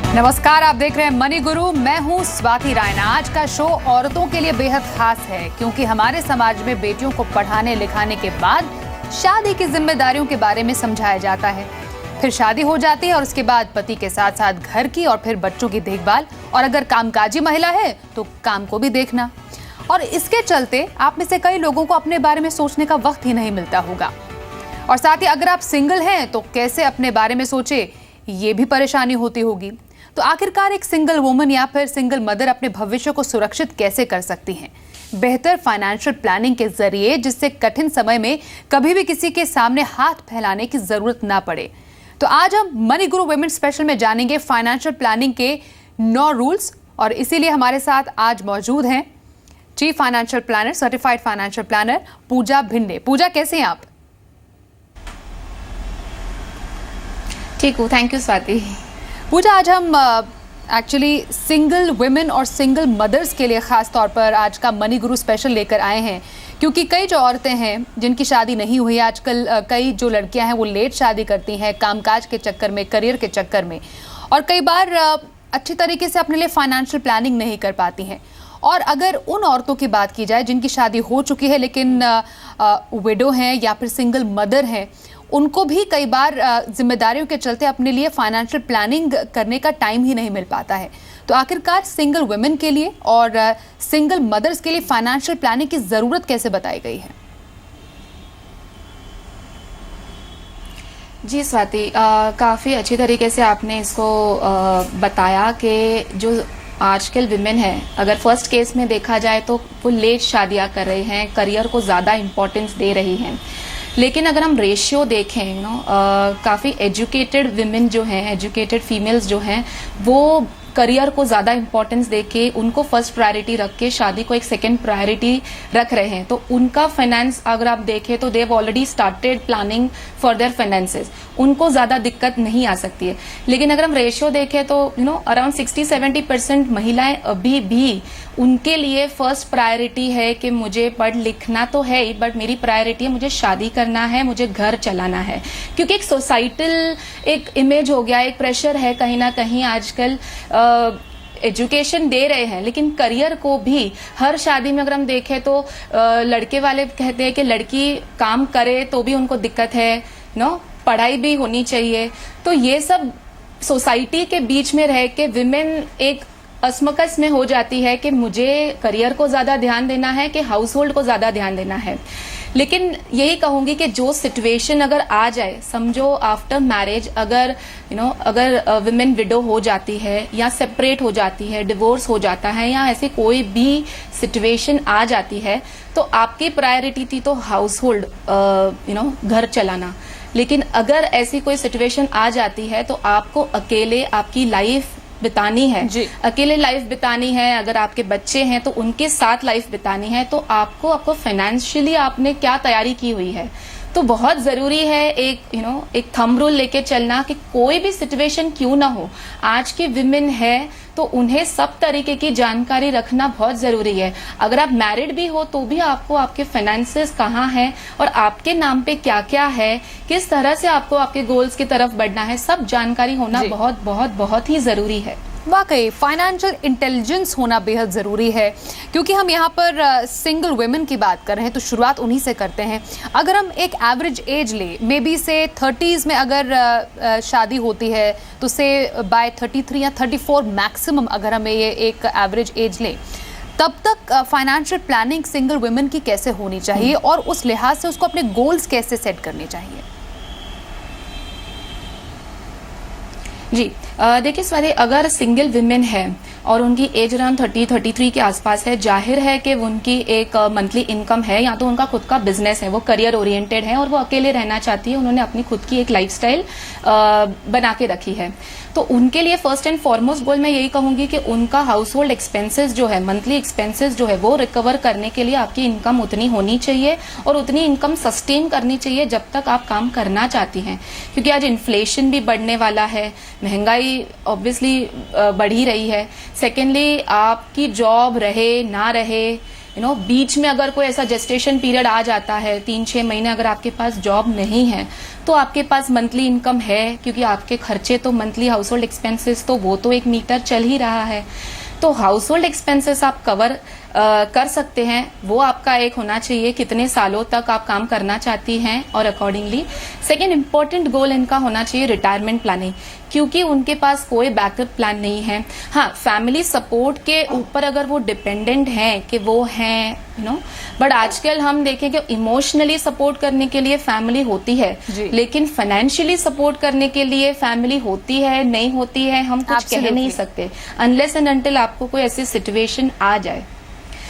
नमस्कार, आप देख रहे हैं मनी गुरु। मैं हूं स्वाति रायना। आज का शो औरतों के लिए बेहद खास है क्योंकि हमारे समाज में बेटियों को पढ़ाने लिखाने के बाद शादी की जिम्मेदारियों के बारे में समझाया जाता है। फिर शादी हो जाती है और उसके बाद पति के साथ साथ घर की और फिर बच्चों की देखभाल, और अगर कामकाजी महिला है तो काम को भी देखना। और इसके चलते आप में से कई लोगों को अपने बारे में सोचने का वक्त ही नहीं मिलता होगा। और साथ ही अगर आप सिंगल हैं तो कैसे अपने बारे में सोचे, ये भी परेशानी होती होगी। तो आखिरकार एक सिंगल वुमन या फिर सिंगल मदर अपने भविष्य को सुरक्षित कैसे कर सकती हैं? बेहतर फाइनेंशियल प्लानिंग के जरिए, जिससे कठिन समय में कभी भी किसी के सामने हाथ फैलाने की जरूरत ना पड़े। तो आज हम मनी गुरु वुमेन स्पेशल में जानेंगे फाइनेंशियल प्लानिंग के 9 रूल्स, और इसीलिए हमारे साथ आज मौजूद हैं chief financial planner, certified financial planner Pooja Bhinde. Pooja, कैसे हैं आप? ठीक हूँ, थैंक यू स्वाति। पूजा, आज हम एक्चुअली सिंगल वुमेन और सिंगल मदर्स के लिए ख़ास तौर पर आज का मनी गुरु स्पेशल लेकर आए हैं, क्योंकि कई जो औरतें हैं जिनकी शादी नहीं हुई आजकल, कई जो लड़कियां हैं वो लेट शादी करती हैं कामकाज के चक्कर में, करियर के चक्कर में, और कई बार अच्छी तरीके से अपने लिए फाइनेंशियल प्लानिंग नहीं कर पाती हैं। और अगर उन औरतों की बात की जाए जिनकी शादी हो चुकी है लेकिन विडो हैं या फिर सिंगल मदर हैं, उनको भी कई बार जिम्मेदारियों के चलते अपने लिए फाइनेंशियल प्लानिंग करने का टाइम ही नहीं मिल पाता है। तो आखिरकार सिंगल वुमेन के लिए और सिंगल मदर्स के लिए फाइनेंशियल प्लानिंग की ज़रूरत कैसे बताई गई है? जी स्वाति, काफ़ी अच्छी तरीके से आपने इसको बताया कि जो आजकल विमेन है, अगर फर्स्ट केस में देखा जाए तो वो लेट शादियां कर रहे हैं, करियर को ज़्यादा इम्पोर्टेंस दे रही हैं। लेकिन अगर हम रेशियो देखें काफ़ी एजुकेटेड विमेन जो हैं, एजुकेटेड फीमेल्स जो हैं, वो करियर को ज़्यादा इंपॉर्टेंस देके, उनको फर्स्ट प्रायोरिटी रख के शादी को एक सेकंड प्रायोरिटी रख रहे हैं। तो उनका फाइनेंस अगर आप देखें तो Dev already started planning for their finances, उनको ज़्यादा दिक्कत नहीं आ सकती है। लेकिन अगर हम रेशियो देखें तो अराउंड 60-70% महिलाएं अभी भी, उनके लिए फर्स्ट प्रायोरिटी है कि मुझे पढ़ लिखना तो है ही, बट मेरी प्रायोरिटी है मुझे शादी करना है, मुझे घर चलाना है। क्योंकि एक सोसाइटल एक इमेज हो गया, एक प्रेशर है कहीं ना कहीं आजकल। एजुकेशन दे रहे हैं लेकिन करियर को भी, हर शादी में अगर हम देखें तो लड़के वाले कहते हैं कि लड़की काम करे तो भी उनको दिक्कत है, पढ़ाई भी होनी चाहिए। तो ये सब सोसाइटी के बीच में रह के विमेन एक असमकस में हो जाती है कि मुझे करियर को ज्यादा ध्यान देना है कि हाउस होल्ड को ज्यादा ध्यान देना है। लेकिन यही कहूंगी कि जो सिचुएशन अगर आ जाए, समझो आफ्टर मैरिज अगर अगर विमेन विडो हो जाती है या सेपरेट हो जाती है, डिवोर्स हो जाता है, या ऐसी कोई भी सिचुएशन आ जाती है, तो आपकी प्रायोरिटी थी तो हाउस होल्ड घर चलाना। लेकिन अगर ऐसी कोई सिचुएशन आ जाती है तो आपको अकेले आपकी लाइफ बितानी है, अकेले लाइफ बितानी है। अगर आपके बच्चे हैं तो उनके साथ लाइफ बितानी है। तो आपको फाइनेंशियली आपने क्या तैयारी की हुई है। तो बहुत जरूरी है एक थंब रूल लेके चलना कि कोई भी सिचुएशन क्यों ना हो, आज की विमेन है तो उन्हें सब तरीके की जानकारी रखना बहुत जरूरी है। अगर आप मैरिड भी हो तो भी आपको आपके फाइनेंसेस कहाँ हैं और आपके नाम पे क्या क्या है, किस तरह से आपको आपके गोल्स की तरफ बढ़ना है, सब जानकारी होना बहुत बहुत बहुत ही जरूरी है। वाकई फाइनेंशियल इंटेलिजेंस होना बेहद ज़रूरी है, क्योंकि हम यहाँ पर सिंगल वुमेन की बात कर रहे हैं तो शुरुआत उन्हीं से करते हैं। अगर हम एक एवरेज एज ले, मे बी से 30s में अगर शादी होती है तो से बाय 33 या 34 मैक्सिमम अगर हमें ये एक एवरेज एज ले, तब तक फाइनेंशियल प्लानिंग सिंगल वुमेन की कैसे होनी चाहिए और उस लिहाज से उसको अपने गोल्स कैसे सेट करने चाहिए? जी देखिए स्वाति, अगर सिंगल विमेन है और उनकी एज अराउंड 30-33 के आसपास है, जाहिर है कि उनकी एक मंथली इनकम है, या तो उनका खुद का बिजनेस है, वो करियर ओरिएंटेड है और वो अकेले रहना चाहती है, उन्होंने अपनी खुद की एक लाइफस्टाइल बना के रखी है। तो उनके लिए फर्स्ट एंड फॉरमोस्ट गोल मैं यही कहूंगी कि उनका हाउस होल्ड एक्सपेंसेस जो है, मंथली एक्सपेंसेस जो है, वो रिकवर करने के लिए आपकी इनकम उतनी होनी चाहिए और उतनी इनकम सस्टेन करनी चाहिए जब तक आप काम करना चाहती हैं। क्योंकि आज इन्फ्लेशन भी बढ़ने वाला है, महंगाई ऑब्वियसली बढ़ ही रही है। सेकेंडली, आपकी जॉब रहे ना रहे, बीच में अगर कोई ऐसा जेस्टेशन पीरियड आ जाता है 3-6 महीने, अगर आपके पास जॉब नहीं है तो आपके पास मंथली इनकम है, क्योंकि आपके खर्चे तो मंथली हाउस होल्ड एक्सपेंसेस तो वो तो एक मीटर चल ही रहा है, तो हाउस होल्ड एक्सपेंसेस आप कवर कर सकते हैं। वो आपका एक होना चाहिए कितने सालों तक आप काम करना चाहती हैं, और अकॉर्डिंगली सेकेंड इंपॉर्टेंट गोल इनका होना चाहिए रिटायरमेंट प्लानिंग, क्योंकि उनके पास कोई बैकअप प्लान नहीं है। हाँ, फैमिली सपोर्ट के ऊपर अगर वो डिपेंडेंट हैं कि वो हैं बट आजकल हम देखें कि इमोशनली सपोर्ट करने के लिए फैमिली होती है, लेकिन फाइनेंशियली सपोर्ट करने के लिए फैमिली होती है नहीं होती है हम कुछ कह नहीं सकते, अनलेस एंड अनटिल आपको कोई ऐसी सिचुएशन आ जाए।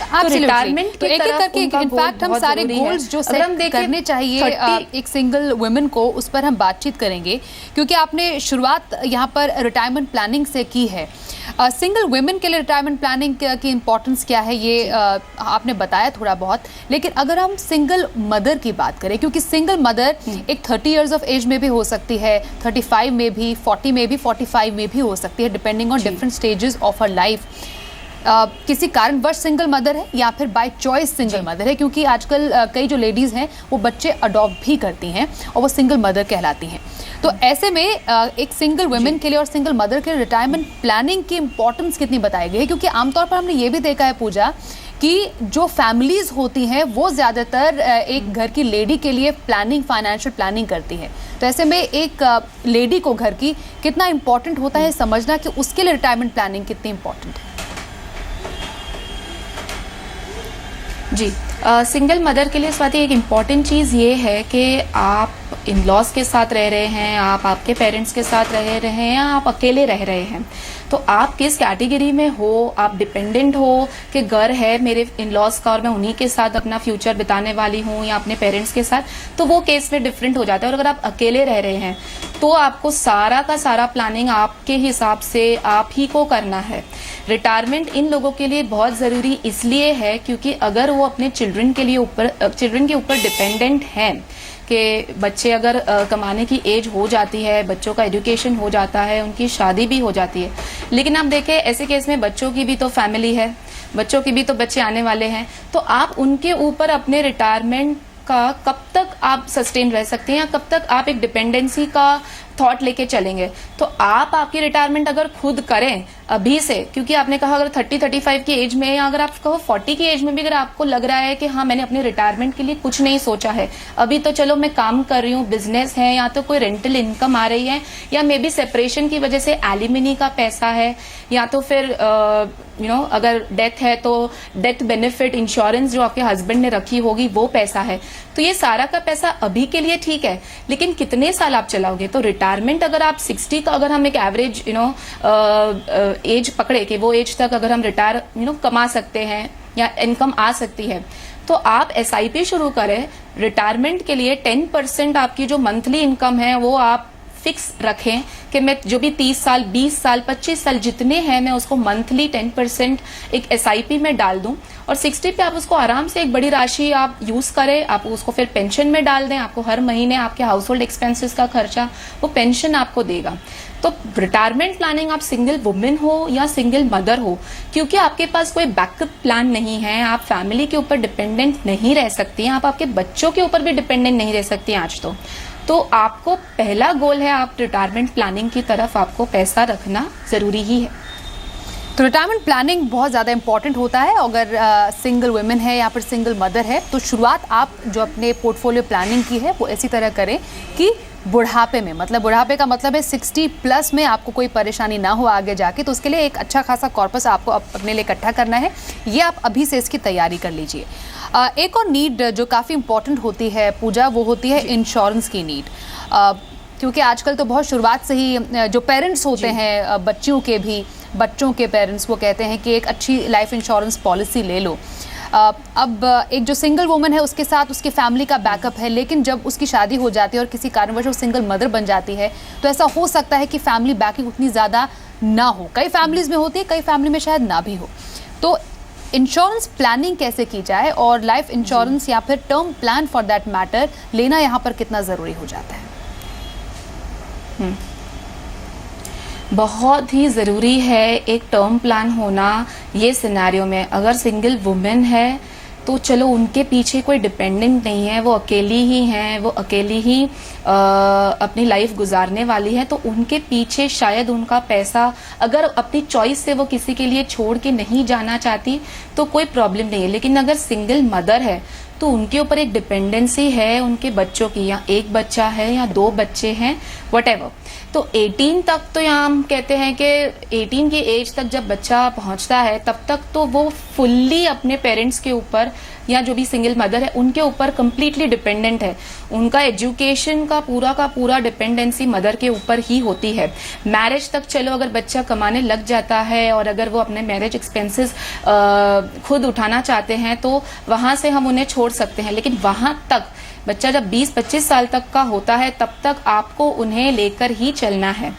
तो रिटायरमेंट तो एक एक करके इनफैक्ट हम सारे गोल्स जो सेट करने चाहिए एक सिंगल वुमेन को, उस पर हम बातचीत करेंगे, क्योंकि आपने शुरुआत यहाँ पर रिटायरमेंट प्लानिंग से की है। सिंगल वुमेन के लिए रिटायरमेंट प्लानिंग की इंपॉर्टेंस क्या है ये आपने बताया थोड़ा बहुत, लेकिन अगर हम सिंगल मदर की बात करें, क्योंकि सिंगल मदर एक 30 इयर्स ऑफ एज में भी हो सकती है, 35 में भी, 40 में भी, 45 में भी हो सकती है, depending on different stages of her life. किसी कारणवश सिंगल मदर है या फिर बाय चॉइस सिंगल मदर है, क्योंकि आजकल कई जो लेडीज़ हैं वो बच्चे अडॉप्ट भी करती हैं और वो सिंगल मदर कहलाती हैं। तो ऐसे में एक सिंगल वुमेन के लिए और सिंगल मदर के लिए रिटायरमेंट प्लानिंग की इंपॉर्टेंस कितनी बताई गई है, क्योंकि आमतौर पर हमने ये भी देखा है पूजा कि जो फैमिलीज होती हैं वो ज़्यादातर एक घर की लेडी के लिए प्लानिंग, फाइनेंशियल प्लानिंग करती है। तो ऐसे में एक लेडी को घर की कितना इंपॉर्टेंट होता है समझना कि उसके लिए रिटायरमेंट प्लानिंग कितनी इंपॉर्टेंट है। जी, सिंगल मदर के लिए स्वाति एक इम्पॉर्टेंट चीज़ ये है कि आप इन लॉज के साथ रह रहे हैं, आप आपके पेरेंट्स के साथ रह रहे हैं या आप अकेले रह रहे हैं, तो आप किस कैटेगरी में हो, आप डिपेंडेंट हो कि घर है मेरे इन लॉज का और मैं उन्हीं के साथ अपना फ्यूचर बिताने वाली हूँ या अपने पेरेंट्स के साथ, तो वो केस में डिफरेंट हो जाता है। और अगर आप अकेले रह रहे हैं तो आपको सारा का सारा प्लानिंग आपके हिसाब से आप ही को करना है। रिटायरमेंट इन लोगों के लिए बहुत ज़रूरी इसलिए है क्योंकि अगर वो अपने चिल्ड्रन के ऊपर डिपेंडेंट हैं कि बच्चे अगर कमाने की एज हो जाती है, बच्चों का एजुकेशन हो जाता है, उनकी शादी भी हो जाती है, लेकिन आप देखें ऐसे केस में बच्चों की भी तो फैमिली है, बच्चों की भी तो बच्चे आने वाले हैं, तो आप उनके ऊपर अपने रिटायरमेंट का कब तक आप सस्टेन रह सकते हैं या कब तक आप एक डिपेंडेंसी का थॉट लेके चलेंगे। तो आप आपकी रिटायरमेंट अगर खुद करें अभी से, क्योंकि आपने कहा अगर 30-35 की एज में या अगर आप कहो 40 की एज में भी अगर आपको लग रहा है कि हाँ मैंने अपने रिटायरमेंट के लिए कुछ नहीं सोचा है, अभी तो चलो मैं काम कर रही हूँ, बिजनेस है या तो कोई रेंटल इनकम आ रही है या मे बी सेपरेशन की वजह से एलिमिनी का पैसा है या तो फिर अगर डेथ है तो डेथ बेनिफिट इंश्योरेंस जो आपके हस्बैंड ने रखी होगी वो पैसा है, तो ये सारा का पैसा अभी के लिए ठीक है, लेकिन कितने साल आप चलाओगे। तो रिटायरमेंट अगर आप 60 का अगर हम एक एवरेज एज पकड़े कि वो एज तक अगर हम रिटायर कमा सकते हैं या इनकम आ सकती है, तो आप SIP शुरू करें रिटायरमेंट के लिए। 10% आपकी जो मंथली इनकम है वो आप फिक्स रखें कि मैं जो भी 30 साल 20 साल 25 साल जितने हैं मैं उसको मंथली 10% एक SIP में डाल दूं और 60 पे आप उसको आराम से एक बड़ी राशि आप यूज करें, आप उसको फिर पेंशन में डाल दें, आपको हर महीने आपके हाउस होल्ड एक्सपेंसेस का खर्चा वो पेंशन आपको देगा। तो रिटायरमेंट प्लानिंग आप सिंगल वुमेन हो या सिंगल मदर हो, क्योंकि आपके पास कोई बैकअप प्लान नहीं है, आप फैमिली के ऊपर डिपेंडेंट नहीं रह सकती हैं, आप आपके बच्चों के ऊपर भी डिपेंडेंट नहीं रह सकती हैं आज तो आपको पहला गोल है आप रिटायरमेंट प्लानिंग की तरफ आपको पैसा रखना जरूरी ही है। तो रिटायरमेंट प्लानिंग बहुत ज़्यादा इंपॉर्टेंट होता है। अगर सिंगल वुमेन है या फिर सिंगल मदर है तो शुरुआत आप जो अपने पोर्टफोलियो प्लानिंग की है वो ऐसी तरह करें कि बुढ़ापे में, मतलब बुढ़ापे का मतलब है 60+ में आपको कोई परेशानी ना हो आगे जाके, तो उसके लिए एक अच्छा खासा कॉर्पस आपको अपने लिए इकट्ठा करना है। ये आप अभी से इसकी तैयारी कर लीजिए। एक और नीड जो काफ़ी इंपॉर्टेंट होती है पूजा, वो होती है इंश्योरेंस की नीड, क्योंकि आजकल तो बहुत शुरुआत से ही जो पेरेंट्स होते हैं बच्चों के पेरेंट्स वो कहते हैं कि एक अच्छी लाइफ इंश्योरेंस पॉलिसी ले लो। अब एक जो सिंगल वुमन है उसके साथ उसकी फैमिली का बैकअप है, लेकिन जब उसकी शादी हो जाती है और किसी कारणवश वो सिंगल मदर बन जाती है तो ऐसा हो सकता है कि फैमिली बैकिंग उतनी ज़्यादा ना हो। कई फैमिलीज़ में होती है, कई फैमिली में शायद ना भी हो। तो इंश्योरेंस प्लानिंग कैसे की जाए और लाइफ इंश्योरेंस या फिर term plan for that matter लेना यहाँ पर कितना ज़रूरी हो जाता है? बहुत ही ज़रूरी है एक टर्म प्लान होना ये सिनेरियो में। अगर सिंगल वुमेन है तो चलो उनके पीछे कोई डिपेंडेंट नहीं है, वो अकेली ही हैं, वो अकेली ही अपनी लाइफ गुजारने वाली है, तो उनके पीछे शायद उनका पैसा अगर अपनी चॉइस से वो किसी के लिए छोड़ के नहीं जाना चाहती तो कोई प्रॉब्लम नहीं है। लेकिन अगर सिंगल मदर है तो उनके ऊपर एक डिपेंडेंसी है उनके बच्चों की, या एक बच्चा है या 2 बच्चे हैं, व्हाटएवर। तो 18 तक तो यहाँ हम कहते हैं कि 18 की एज तक जब बच्चा पहुंचता है तब तक तो वो फुल्ली अपने पेरेंट्स के ऊपर या जो भी सिंगल मदर है उनके ऊपर कंप्लीटली डिपेंडेंट है। उनका एजुकेशन का पूरा डिपेंडेंसी मदर के ऊपर ही होती है। मैरिज तक चलो अगर बच्चा कमाने लग जाता है और अगर वो अपने मैरिज एक्सपेंसेस खुद उठाना चाहते हैं तो वहां से हम उन्हें छोड़ सकते हैं, लेकिन वहां तक बच्चा जब 20-25 साल तक का होता है तब तक आपको उन्हें लेकर ही चलना है।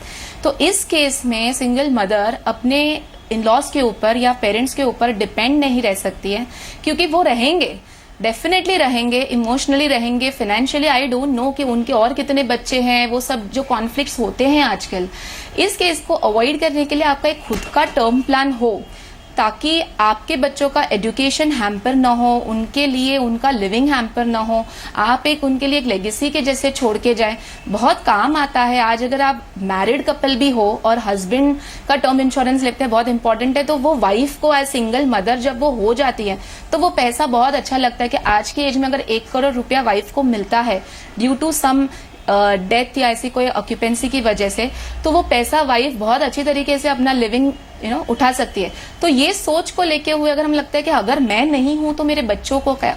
तो इस केस में सिंगल मदर अपने इन लॉज के ऊपर या पेरेंट्स के ऊपर डिपेंड नहीं रह सकती है, क्योंकि वो रहेंगे, डेफिनेटली रहेंगे, इमोशनली रहेंगे, फाइनेंशियली आई डोंट नो कि उनके और कितने बच्चे हैं, वो सब जो कॉन्फ्लिक्ट्स होते हैं आजकल। इस केस को अवॉइड करने के लिए आपका एक खुद का टर्म प्लान हो ताकि आपके बच्चों का एजुकेशन हैम्पर ना हो, उनके लिए उनका लिविंग हैम्पर ना हो, आप एक उनके लिए एक लेगेसी के जैसे छोड़ के जाएं। बहुत काम आता है। आज अगर आप मैरिड कपल भी हो और हस्बैंड का टर्म इंश्योरेंस लेते हैं, बहुत इंपॉर्टेंट है, तो वो वाइफ को एज सिंगल मदर जब वो हो जाती है तो वो पैसा बहुत अच्छा लगता है कि आज की एज में अगर 1 करोड़ रुपया वाइफ को मिलता है ड्यू टू सम डेथ या ऐसी कोई ऑक्यूपेंसी की वजह से, तो वो पैसा वाइफ बहुत अच्छी तरीके से अपना लिविंग उठा सकती है। तो ये सोच को लेके हुए अगर हम लगता है कि अगर मैं नहीं हूं तो मेरे बच्चों को क्या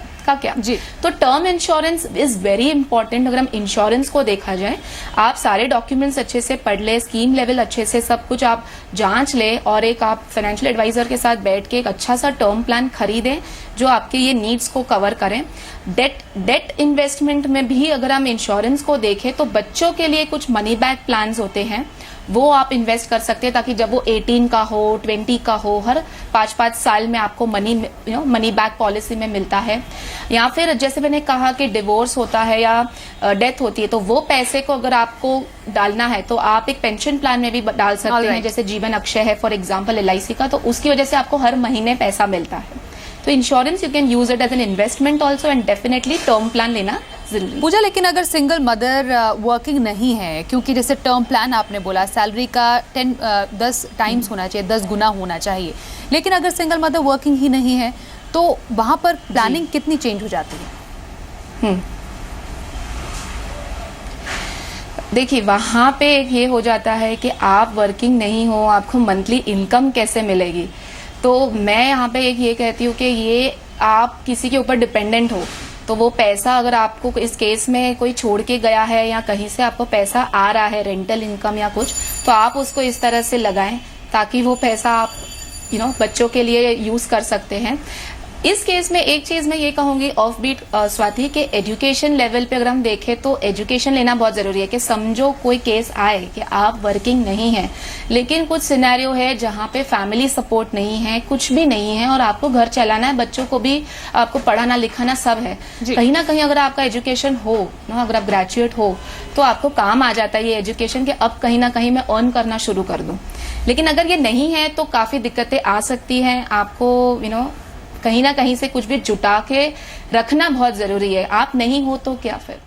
जी, तो term insurance is very important. अगर हम इंश्योरेंस को देखा जाए, आप सारे डॉक्यूमेंट्स अच्छे से पढ़ ले, स्कीम लेवल अच्छे से सब कुछ आप जांच ले और एक आप फाइनेंशियल एडवाइजर के साथ बैठ के एक अच्छा सा टर्म प्लान खरीदें जो आपके ये नीड्स को कवर करें। डेट इन्वेस्टमेंट में भी अगर हम इंश्योरेंस को देखें तो बच्चों के लिए कुछ मनी बैक प्लान्स होते हैं, वो आप इन्वेस्ट कर सकते हैं ताकि जब वो 18 का हो, 20 का हो, हर 5-5 साल में आपको मनी बैक पॉलिसी में मिलता है। या फिर जैसे मैंने कहा कि डिवोर्स होता है या डेथ होती है तो वो पैसे को अगर आपको डालना है तो आप एक पेंशन प्लान में भी डाल सकते हैं, जैसे जीवन अक्षय है फॉर एग्जाम्पल LIC का, तो उसकी वजह से आपको हर महीने पैसा मिलता है। तो insurance you can use it as an investment also and definitely term plan लेना जरूरी। पूजा, लेकिन अगर सिंगल मदर वर्किंग नहीं है, क्योंकि जैसे टर्म प्लान आपने बोला सैलरी का 10 टाइम्स होना चाहिए, 10 गुना होना चाहिए, लेकिन अगर सिंगल मदर वर्किंग ही नहीं है तो वहां पर प्लानिंग कितनी चेंज हो जाती है? देखिए वहां पे एक ये हो जाता है कि आप वर्किंग नहीं हो, आपको मंथली इनकम कैसे मिलेगी। तो मैं यहाँ पे एक ये कहती हूँ कि ये आप किसी के ऊपर डिपेंडेंट हो तो वो पैसा अगर आपको इस केस में कोई छोड़ के गया है या कहीं से आपको पैसा आ रहा है, रेंटल इनकम या कुछ, तो आप उसको इस तरह से लगाएं ताकि वो पैसा आप बच्चों के लिए यूज कर सकते हैं। इस केस में एक चीज मैं ये कहूंगी ऑफ बीट स्वाति के एजुकेशन लेवल पे अगर हम देखें तो एजुकेशन लेना बहुत जरूरी है। कि समझो कोई केस आए कि आप वर्किंग नहीं है लेकिन कुछ सिनेरियो है जहां पे फैमिली सपोर्ट नहीं है, कुछ भी नहीं है और आपको घर चलाना है, बच्चों को भी आपको पढ़ाना लिखाना सब है, कहीं ना कहीं अगर आपका एजुकेशन हो अगर आप ग्रेजुएट हो तो आपको काम आ जाता है ये एजुकेशन के अब कहीं ना कहीं मैं अर्न करना शुरू कर दूं। लेकिन अगर ये नहीं है तो काफी दिक्कतें आ सकती हैं। आपको कहीं ना कहीं से कुछ भी जुटा के रखना बहुत जरूरी है। आप नहीं हो तो क्या फिर